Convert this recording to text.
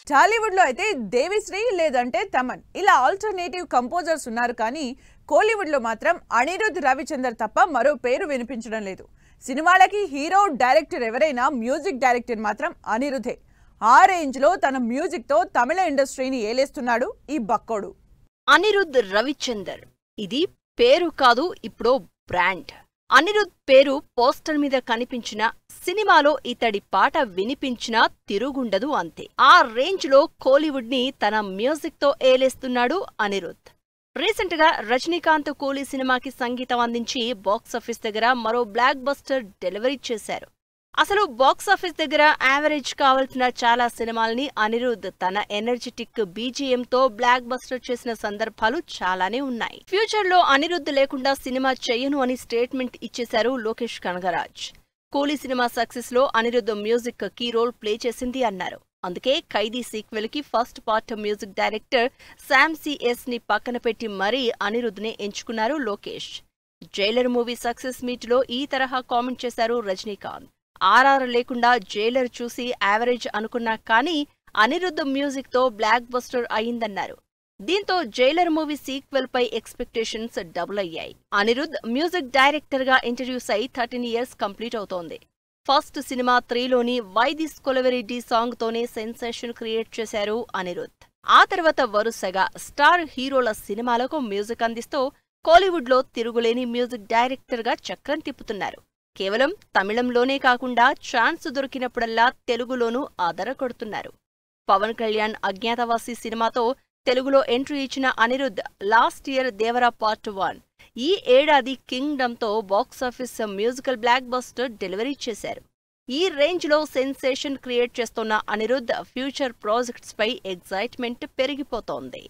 టాలీవుడ్ లో అయితే దేవిశ్రీ లేదంటే తమన్ ఇలా ఆల్టర్నేటివ్ కంపోజర్స్ ఉన్నారు కానీ కోలీవుడ్ లో మాత్రం అనిరుద్ రవిచందర్ తప్ప మరో పేరు వినిపించడం లేదు. సినిమాలకి హీరో డైరెక్టర్ ఎవరైనా మ్యూజిక్ డైరెక్టర్ మాత్రం అనిరుద్ధే. ఆ రేంజ్ లో తన మ్యూజిక్ తో తమిళ ఇండస్ట్రీని ఏలేస్తున్నాడు ఈ బక్కోడు. అనిరుద్ రవిచందర్ ఇది పేరు కాదు, ఇప్పుడు బ్రాండ్. అనిరుద్ పేరు పోస్టర్ మీద కనిపించినా, సినిమాలో ఇతడి పాట వినిపించినా తిరుగుండదు అంతే. ఆ రేంజ్ లో కోలీవుడ్ ని తన మ్యూజిక్ తో ఏలేస్తున్నాడు అనిరుద్. రీసెంట్ గా రజనీకాంత్ కూలీ సినిమాకి సంగీతం అందించి బాక్సాఫీస్ దగ్గర మరో బ్లాక్ బస్టర్ డెలివరీ చేశారు. అసలు బాక్సాఫీస్ దగ్గర యావరేజ్ కావాల్సిన చాలా సినిమాల్ని అనిరుద్ తన ఎనర్జెటిక్ బీజిఎంతో బ్లాక్ బస్టర్ చేసిన సందర్భాలు చాలానే ఉన్నాయి. ఫ్యూచర్ లో అనిరుద్ లేకుండా సినిమా చెయ్యను అని స్టేట్మెంట్ ఇచ్చేశారు లోకేష్ కనగరాజ్. కూలీ సినిమా సక్సెస్ లో Anirudh music key role play చేసింది అన్నారు. అందుకే ఖైదీ సీక్వెల్ కి first part music director Sam CS ని పక్కన పెట్టి మరీ అనిరుద్ ని ఎంచుకున్నారు Lokesh. Jailer movie success meet లో ఈ తరహా కామెంట్ చేశారు రజనీకాంత్. ఆర్ఆర్ లేకుండా జైలర్ చూసి యావరేజ్ అనుకున్నా కానీ అనిరుద్ మ్యూజిక్ తో బ్లాక్ బస్టర్ అయిందన్నారు. దీంతో జైలర్ మూవీ సీక్వెల్ పై ఎక్స్పెక్టేషన్స్ డబుల్ అయ్యాయి. అనిరుద్ మ్యూజిక్ డైరెక్టర్ గా ఇంట్రడ్యూస్ అయి 13 years కంప్లీట్ అవుతోంది. ఫస్ట్ సినిమా 3లోని వై దిస్ కొలవెరీ సాంగ్ తోనే సెన్సేషన్ క్రియేట్ చేశారు అనిరుద్. ఆ తర్వాత వరుసగా స్టార్ హీరోల సినిమాలకు మ్యూజిక్ అందిస్తూ కోలీవుడ్ లో తిరుగులేని మ్యూజిక్ డైరెక్టర్ గా చక్రం తిప్పుతున్నారు. కేవలం తమిళంలోనే కాకుండా ఛాన్స్ దొరికినప్పుడల్లా తెలుగులోనూ అదరకొడుతున్నారు. పవన్ కళ్యాణ్ అజ్ఞాతవాసి సినిమాతో తెలుగులో ఎంట్రీ ఇచ్చిన Anirudh last year Devara part 1, ఈ ఏడాది కింగ్డమ్ తో box office musical block buster delivery చేశారు. ఈ రేంజ్ లో సెన్సేషన్ క్రియేట్ చేస్తున్న అనిరుద్ ఫ్యూచర్ ప్రాజెక్ట్స్ పై ఎగ్జైట్మెంట్ పెరిగిపోతోంది.